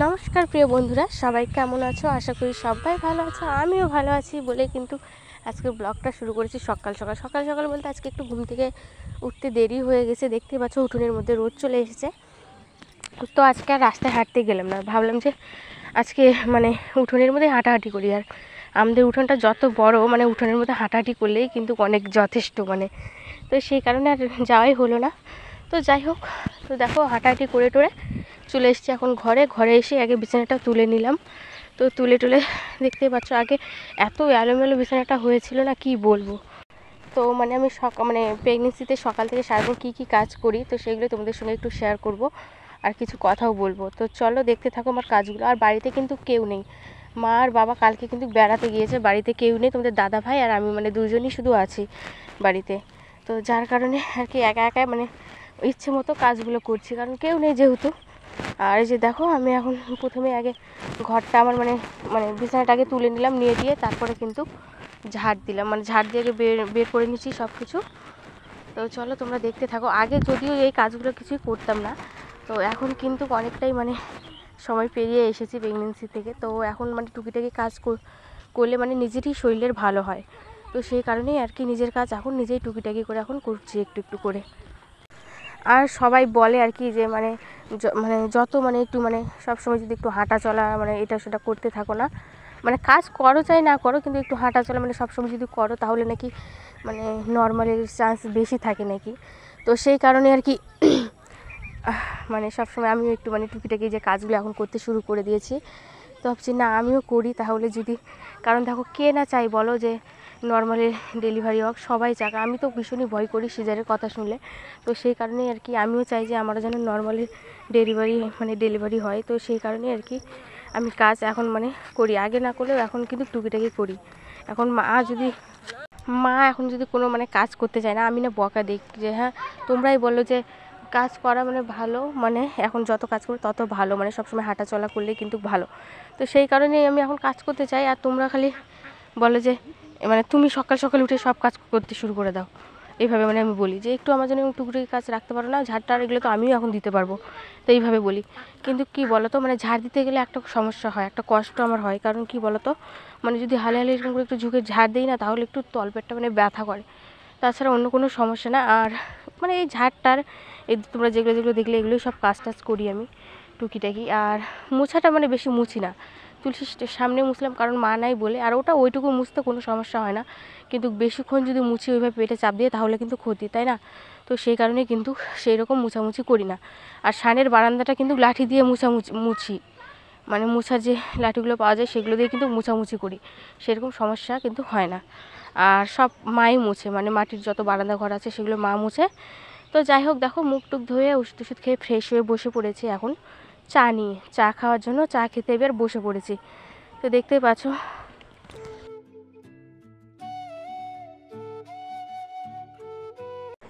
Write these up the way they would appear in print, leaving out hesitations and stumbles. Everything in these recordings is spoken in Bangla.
নমস্কার প্রিয় বন্ধুরা, সবাই কেমন আছো? আশা করি সবাই ভালো আছো, আমিও ভালো আছি বলে কিন্তু আজকে ব্লগটা শুরু করেছি সকাল সকাল সকাল সকাল বলতে আজকে একটু ঘুম থেকে উঠতে দেরি হয়ে গেছে। দেখতেই পাচ্ছ উঠোনের মধ্যে রোদ চলে এসেছে। তো আজকে আর রাস্তায় হাঁটতে গেলাম না, ভাবলাম যে আজকে উঠোনের মধ্যে হাঁটাহাঁটি করি। আর আমাদের উঠোনটা যত বড়, উঠোনের মধ্যে হাঁটাহাঁটি করলেই কিন্তু অনেক যথেষ্ট। তো সেই কারণে আর যাওয়াই হলো না। তো যাই হোক, তো দেখো হাঁটাহাঁটি করে টোরে চলে এসেছি এখন ঘরে এসে আগে বিছানাটা তুলে নিলাম। তো তুলে দেখতেই পাচ্ছ আগে এত এলোমেলো বিছানাটা হয়েছিল না, কি বলবো। তো আমি প্রেগনেন্সিতে সকাল থেকে সারাদিন কী কাজ করি, তো সেগুলো তোমাদের সঙ্গে একটু শেয়ার করব আর কিছু কথাও বলবো। তো চলো দেখতে থাকো আমার কাজগুলো। আর বাড়িতে কিন্তু কেউ নেই, মা আর বাবা কালকে কিন্তু বেড়াতে গিয়েছে, বাড়িতে কেউ নেই। তোমাদের দাদা ভাই আর আমি দুজনই শুধু আছি বাড়িতে। তো যার কারণে আর কি একা একা ইচ্ছে মতো কাজগুলো করছি, কারণ কেউ নেই যেহেতু। আর এই যে দেখো আমি এখন প্রথমে আগে ঘরটা আমার বিছানাটা আগে তুলে নিলাম, নিয়ে দিয়ে তারপরে কিন্তু ঝাড় দিলাম, ঝাড় দিয়ে বের করে নিচ্ছি সব কিছু। তো চলো তোমরা দেখতে থাকো। আগে যদিও এই কাজগুলো কিছুই করতাম না, তো এখন কিন্তু অনেকটাই সময় পেরিয়ে এসেছি প্রেগনেন্সি থেকে। তো এখন টুকিটাকি কাজ করলে নিজেরই শরীরের ভালো হয়। তো সেই কারণেই আর কি নিজের কাজ এখন নিজেই টুকিটাকি করে এখন করছি একটু একটু করে। আর সবাই বলে আর কি যে যত একটু সবসময় যদি একটু হাঁটা চলা এটা সেটা করতে থাকো না, কাজ করো চাই না করো, কিন্তু একটু হাঁটা চলা সবসময় যদি করো তাহলে নাকি নর্মালের চান্স বেশি থাকে নাকি। তো সেই কারণে আর কি সবসময় আমিও একটু টুকিটাকি যে কাজগুলো এখন করতে শুরু করে দিয়েছি। তো ভাবছি না আমিও করি তাহলে যদি, কারণ দেখো কে না চাই বলো যে নর্মালি ডেলিভারি হোক, সবাই চাক। আমি তো ভীষণই ভয় করি সিজারের কথা শুনলে। তো সেই কারণেই আর কি আমিও চাই যে আমার যেন নর্মালি ডেলিভারি হয়। তো সেই কারণেই আর কি আমি কাজ এখন করি, আগে না করলেও এখন কিন্তু টুকিটাকি করি। এখন মা এখন যদি কোনো কাজ করতে চায় না, আমি না বকা দিই যে হ্যাঁ তোমরাই বলো যে কাজ করা ভালো, এখন যত কাজ করি তত ভালো, সবসময় হাঁটা চলা করলে কিন্তু ভালো। তো সেই কারণেই আমি এখন কাজ করতে চাই। আর তোমরা খালি বলো যে তুমি সকাল সকাল উঠে সব কাজ করতে শুরু করে দাও, এইভাবে আমি বলি যে একটু আমার জন্য টুকটুকি কাজ রাখতে পারো না, ঝাড়টার এগুলো তো আমিও এখন দিতে পারবো। তো এইভাবে বলি, কিন্তু কি বলো তো ঝাড় দিতে গেলে একটা সমস্যা হয়, একটা কষ্ট আমার হয়। কারণ কি বলো তো যদি হালে হালে এরকম করে একটু ঝুঁকে ঝাড় দিই না, তাহলে একটু তলপেটটা ব্যথা করে, তাছাড়া অন্য কোনো সমস্যা না। আর এই ঝাড়টার এই তোমরা যেগুলো দেখলে এগুলোই সব কাজ টাজ করি আমি টুকিটাকি। আর মোছাটা বেশি মুছি না, তুলসীর সামনে মুছলাম কারণ মা নাই বলে, আর ওটা ওইটুকু মুছতে কোনো সমস্যা হয় না। কিন্তু বেশিক্ষণ যদি মুছি ওইভাবে পেটে চাপ দিয়ে তাহলে কিন্তু ক্ষতি, তাই না? তো সেই কারণে কিন্তু সেই রকম মুছামুছি করি না। আর সানের বারান্দাটা কিন্তু লাঠি দিয়ে মুছি, মুছার যে লাঠিগুলো পাওয়া যায় সেগুলো দিয়ে কিন্তু মুছামুছি করি, সেরকম সমস্যা কিন্তু হয় না। আর সব মাই মুছে, মাটির যত বারান্দা ঘর আছে সেগুলো মা মুছে। তো যাই হোক দেখো মুখ টুক ধুয়ে ওষুধ টষুধ খেয়ে ফ্রেশ হয়ে বসে পড়েছি এখন চা নিয়ে, চা খাওয়ার জন্য চা খেতে এবার বসে পড়েছি। তো দেখতেই পাচ্ছ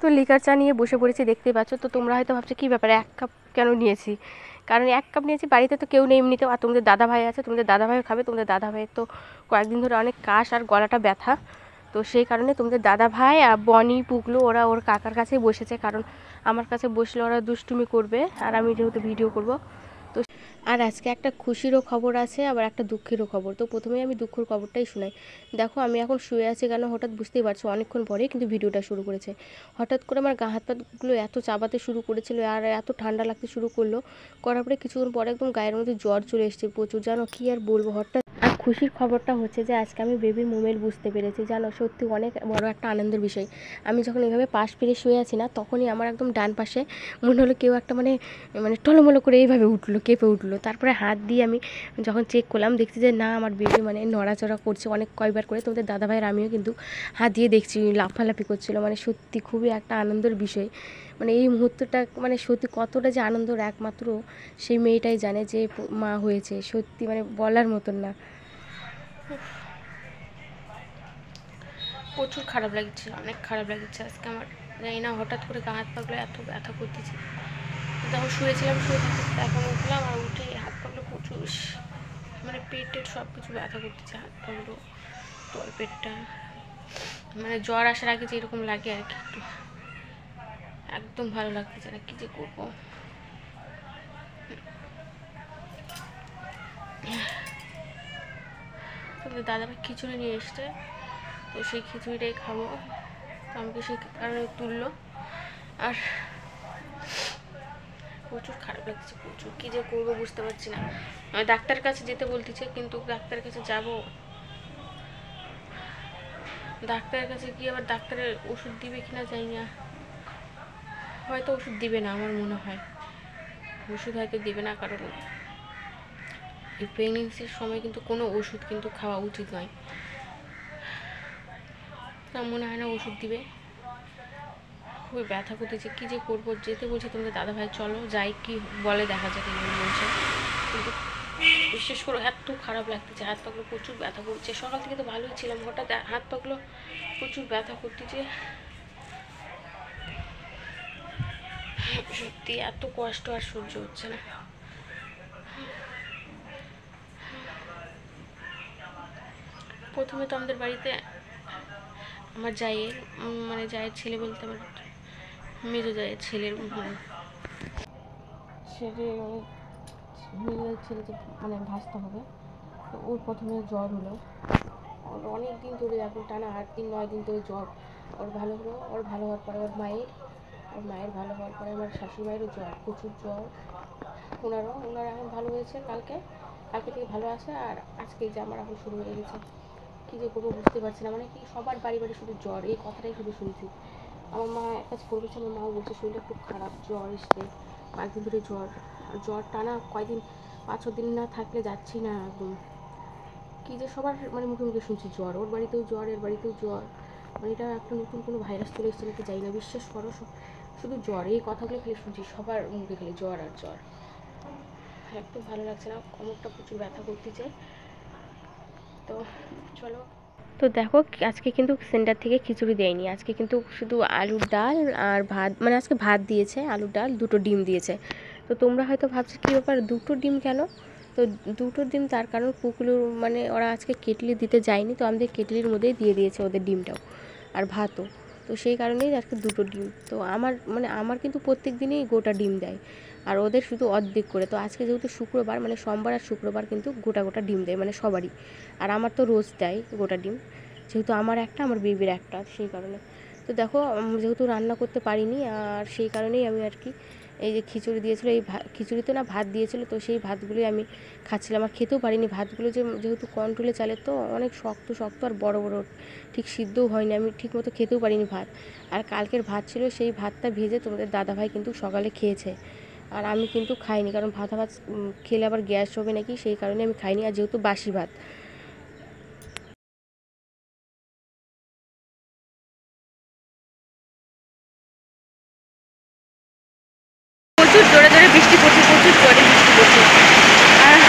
তো লিকার চা নিয়ে বসে পড়েছি, দেখতেই পাচ্ছ। তো তোমরা হয়তো ভাবছো কী ব্যাপারে এক কাপ কেন নিয়েছি, কারণ এক কাপ নিয়েছি, বাড়িতে তো কেউ নেই এমনিতেও। আর তোমাদের দাদা ভাই আছে, তোমাদের দাদা ভাইও খাবে। তোমাদের দাদা ভাইয়ের তো কয়েকদিন ধরে অনেক কাশ আর গলাটা ব্যথা, তো সেই কারণে তোমাদের দাদা ভাই আর বনি পুগলু ওরা ওর কাকার কাছেই বসেছে, কারণ আমার কাছে বসলে ওরা দুষ্টুমি করবে আর আমি যেহেতু ভিডিও করব। তো আর আজকে একটা খুশিরও খবর আছে, আবার একটা দুঃখেরও খবর। তো প্রথমেই আমি দুঃখের খবরটাই শোনাই। দেখো আমি এখন শুয়ে আছি কেন হঠাৎ বুঝতেই পারছো, অনেকক্ষণ পরেই কিন্তু ভিডিওটা শুরু করেছে। হঠাৎ করে আমার গা হাত পাগুলো এত চাবাতে শুরু করেছিল আর এত ঠান্ডা লাগতে শুরু করলো, করার পরে কিছুক্ষণ পরে একদম গায়ের মধ্যে জ্বর চলে এসেছে প্রচুর, জানো কি আর বলবো। হঠাৎ আর খুশির খবরটা হচ্ছে যে আজকে আমি বেবির মুভমেন্ট বুঝতে পেরেছি, জানো সত্যি অনেক বড় একটা আনন্দের বিষয়। আমি যখন এইভাবে পাশ ফিরে শুয়ে আছি না, তখনই আমার একদম ডান পাশে মনে হলো কেউ একটা টলমলো করে এইভাবে উঠলো, কেঁপে উঠলো। তারপরে হাত দিয়ে আমি যখন চেক করলাম দেখছি যে না আমার বেবি নড়াচড়া করছে অনেক কয়বার করে। তোমাদের দাদাভাইয়ের আমিও কিন্তু হাত দিয়ে দেখছি লাফালাফি করছিলো, সত্যি খুবই একটা আনন্দের বিষয়। এই মুহূর্তটা সত্যি কতটা যে আনন্দর একমাত্র সেই মেয়েটাই জানে যে মা হয়েছে, সত্যি বলার মতন না। প্রচুর খারাপ লাগছে, অনেক খারাপ লাগছে আজকে আমার, জানি না হঠাৎ করে গা হাত পাগুলো এত ব্যথা করতেছে। যখন শুয়েছিলাম শুয়ে থাকতে এখন উঠলাম, আর উঠে হাত পাগুলো প্রচুর পেটের সব কিছু ব্যথা করতেছে, হাত পাগুলো তোর পেটটা জ্বর আসার আগে যেরকম লাগে আর কি, একটু একদম ভালো লাগতেছে না, কি যে করবো। তোমাদের দাদাভাই খিচুড়ি নিয়ে এসছে, তো সেই খিচুড়িটাই খাবো। তো আমাকে সেই কারণে তুললো। আর প্রচুর খারাপ লাগছে, প্রচুর কী যে করবো বুঝতে পারছি না। আমি ডাক্তারের কাছে যেতে বলতেছে, কিন্তু ডাক্তারের কাছে যাব, ডাক্তারের কাছে গিয়ে আবার ডাক্তারের ওষুধ দিবে কিনা জানি না। হয়তো ওষুধ দিবে না, আমার মনে হয় ওষুধ হয়তো দিবে না, কারণ এই প্রেগনেন্সির সময় কিন্তু কোনো ওষুধ কিন্তু খাওয়া উচিত নয়। আমার মনে হয় না ওষুধ দিবে। খুবই ব্যথা করতেছে, কী যে করবো। যেতে বলছে তোমাদের দাদাভাই চলো যাই, কি বলে দেখা যাক এগুলো বলছে। কিন্তু বিশেষ করে এত খারাপ লাগতেছে, হাত পাগুলো প্রচুর ব্যথা করছে। সকাল থেকে তো ভালোই ছিলাম, হঠাৎ হাত পাগুলো প্রচুর ব্যথা করতেছে। সত্যি এত কষ্ট আর সহ্য হচ্ছে না। প্রথমে তো আমাদের বাড়িতে আমার জায়ের মানে জায়ের ছেলে বলতে আমার মেজো জায়ের ছেলের মেজো ছেলে যে মানে ভাসতে হবে, তো ওর প্রথমে জ্বর হলো। ওর অনেক দিন ধরে, এখন টানা 8 দিন 9 দিন ধরে জ্বর। ওর ভালো হলো, ওর ভালো হওয়ার পরে ওর মায়ের ভালো হওয়ার পরে আমার শাশুড়ি মায়েরও জ্বর, প্রচুর জ্বর। ওনারা এখন ভালো হয়েছে, কালকে থেকে ভালো আছে। আর আজকে যে আমার এখন শুরু হয়ে গেছে, কী যে করবো বুঝতে পারছি না। মানে কি সবার বাড়ি শুধু জ্বর, এই কথাটাই শুধু শুনছি। আমার মা কাছে ফোন করছে, আমার মাও বলছে শরীরটা খুব খারাপ, জ্বর এসছে কয়েকদিন ধরে, জ্বর টানা কয়দিন 5-6 দিন না থাকলে যাচ্ছি না একদম। কী যে সবার মানে মুখে মুখে শুনছি জ্বর, ওর বাড়িতেও জ্বর, এর বাড়িতেও জ্বর। মানে এটা একটা নতুন কোনো ভাইরাস চলে এসছে নাকি যাই না, বিশ্বাস করো শুধু জ্বর, এই কথাগুলো খালি শুনছি সবার মুখে, খালি জ্বর আর জ্বর। একদম ভালো লাগছে না, কোমরটা প্রচুর ব্যথা করতেছে। তো চলো। তো দেখো আজকে কিন্তু সেন্টার থেকে খিচুড়ি দেয়নি, আজকে কিন্তু শুধু আলুর ডাল আর ভাত, মানে আজকে ভাত দিয়েছে, আলুর ডাল, 2টো ডিম দিয়েছে। তো তোমরা হয়তো ভাবছো কী ব্যাপার 2টো ডিম কেন? তো 2টো ডিম তার কারণ পুকুলুর মানে ওরা আজকে কেটলি দিতে যায়নি, তো আমাদের কেটলির মধ্যেই দিয়ে দিয়েছে ওদের ডিমটাও আর ভাতও। তো সেই কারণেই আজকে 2টো ডিম। তো আমার কিন্তু প্রত্যেক দিনই গোটা ডিম দেয়, আর ওদের শুধু অর্ধেক করে। তো আজকে যেহেতু শুক্রবার, মানে সোমবার আর শুক্রবার কিন্তু গোটা ডিম দেয়, মানে সবারই। আর আমার তো রোজ দেয় গোটা ডিম, যেহেতু আমার একটা, আমার বেবির একটা, সেই কারণে। তো দেখো যেহেতু রান্না করতে পারিনি, আর সেই কারণেই আমি আর কি এই যে খিচুড়ি দিয়েছিলো, এই খিচুড়িতে না ভাত দিয়েছিলো, তো সেই ভাতগুলোই আমি খাচ্ছিলাম। আর খেতেও পারিনি ভাতগুলো, যেহেতু কন্ট্রোলে চালে, তো অনেক শক্ত আর বড় ঠিক সিদ্ধও হয়নি, আমি ঠিক মতো খেতেও পারিনি ভাত। আর কালকের ভাত ছিল, সেই ভাতটা ভেজে তোমাদের দাদাভাই কিন্তু সকালে খেয়েছে, আর আমি কিন্তু খাইনি, কারণ ভাত খেলে আবার গ্যাস হবে নাকি, সেই কারণে আমি খাইনি। আর যেহেতু বাসি ভাত, প্রচুর জোরে বৃষ্টি পড়ছে, প্রচুর জোরে বৃষ্টি পড়ছে। আর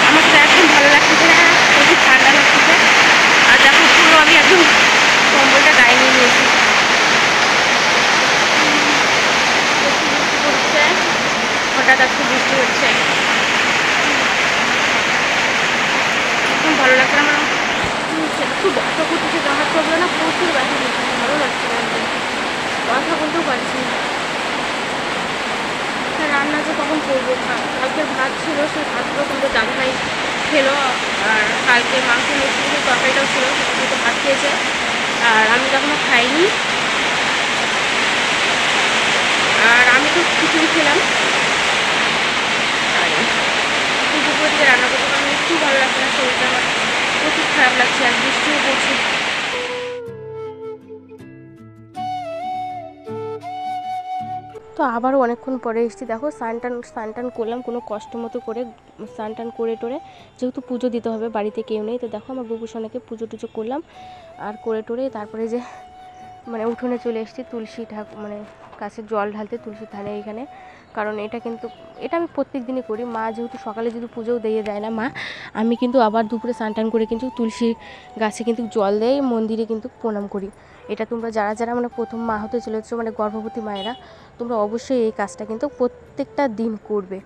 আমার তো একদম ভালো লাগতেছে না, প্রচুর ঠান্ডা লাগতেছে। আর দেখো পুরো আমি একদম কম্বলটা গায়ে নিয়ে নিয়েছি। বৃষ্টি পড়ছে, হঠাৎ আজকে বৃষ্টি হচ্ছে, একদম ভালো লাগছে না। আমার একটু ব্যথা করতেছে, হাত পাগুলো না প্রচুর ব্যথা করতেছে, ভালো লাগছে না, একদম কথা বলতেও পারছি না। রান্না যে কখন করবো, কালকের ভাত ছিল, সেই ভাতগুলো তোমাদের দাদাভাই খেলো। আর কালকে মাংস মিষ্টি তরকারিটাও ছিল, সেটা তো ভাত খেয়েছে, আর আমি তো এখনো খাইনি। আর আমি তো খিচুড়ি খেলাম, আর দুপুর দিকে রান্না করতে পারলাম, একটু ভালো লাগছে না, শরীরটা আমার প্রচুর খারাপ লাগছে, আর বৃষ্টিও পড়ছে। তো আবারও অনেকক্ষণ পরে এসেছি, দেখো স্নান টান করলাম কোনো কষ্ট মতো করে, স্নান টান করে টোরে, যেহেতু পুজো দিতে হবে, বাড়িতে কেউ নেই। তো দেখো আমার বুবু সোনাকে পুজো টুজো করলাম, আর করে টোরে তারপরে যে মানে উঠোনে চলে এসেছি তুলসী ঠাকুর মানে কাছে জল ঢালতে, তুলসী থানে এইখানে। কারণ এটা আমি প্রত্যেক দিনই করি। মা যেহেতু সকালে যদি পুজোও দিয়ে দেয় না মা, আমি কিন্তু আবার দুপুরে স্নান টান করে কিন্তু তুলসী গাছে কিন্তু জল দেয়, মন্দিরে কিন্তু প্রণাম করি। এটা তোমরা যারা মানে প্রথম মা হতে চলেছো, মানে গর্ভবতী মায়েরা, তোমরা অবশ্যই এই কাজটা কিন্তু প্রত্যেকটা দিন করবে।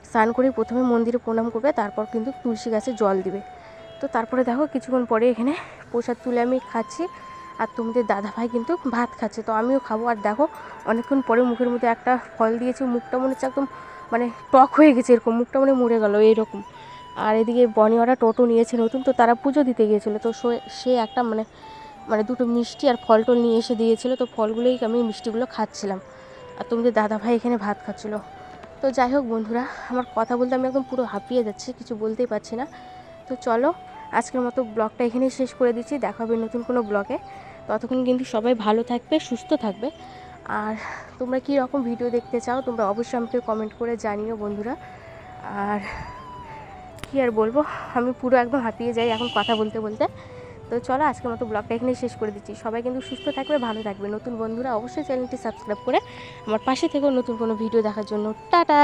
স্নান করে প্রথমে মন্দিরে প্রণাম করবে, তারপর কিন্তু তুলসী গাছে জল দিবে। তো তারপরে দেখো কিছুক্ষণ পরে এখানে প্রসাদ তুলে আমি খাচ্ছি, আর তোমাদের দাদাভাই কিন্তু ভাত খাচ্ছে, তো আমিও খাবো। আর দেখো অনেকক্ষণ পরে মুখের মধ্যে একটা ফল দিয়েছি, মুখটা মনে হচ্ছে একদম মানে টক হয়ে গেছে, এরকম মুখটা মনে মরে গেল এইরকম। আর এদিকে বনিওয়ারা টোটো নিয়েছে নতুন, তো তারা পুজো দিতে গিয়েছিলো, তো সে একটা মানে মানে দুটো মিষ্টি আর ফল টল নিয়ে এসে দিয়েছিলো, তো ফলগুলোই আমি মিষ্টিগুলো খাচ্ছিলাম, আর তোমাদের দাদাভাই এখানে ভাত খাচ্ছিলো। তো যাই হোক বন্ধুরা, আমার কথা বলতে আমি একদম পুরো হাঁপিয়ে যাচ্ছি, কিছু বলতেই পারছি না। তো চলো আজকের মতো ব্লগটা এখানেই শেষ করে দিচ্ছি, দেখা হবে নতুন কোনো ব্লগে। ততক্ষণ কিন্তু সবাই ভালো থাকবে, সুস্থ থাকবে। আর তোমরা কী রকম ভিডিও দেখতে চাও তোমরা অবশ্যই আমাকে কমেন্ট করে জানিও বন্ধুরা। আর কী আর বলবো, আমি পুরো একদম হাঁপিয়ে যাই এখন কথা বলতে বলতে। তো চলো আজকের মতো ব্লগটা এখানেই শেষ করে দিচ্ছি। সবাই কিন্তু সুস্থ থাকবে, ভালো থাকবে। নতুন বন্ধুরা অবশ্যই চ্যানেলটি সাবস্ক্রাইব করে আমার পাশে থেকেও নতুন কোনো ভিডিও দেখার জন্য। টাটা।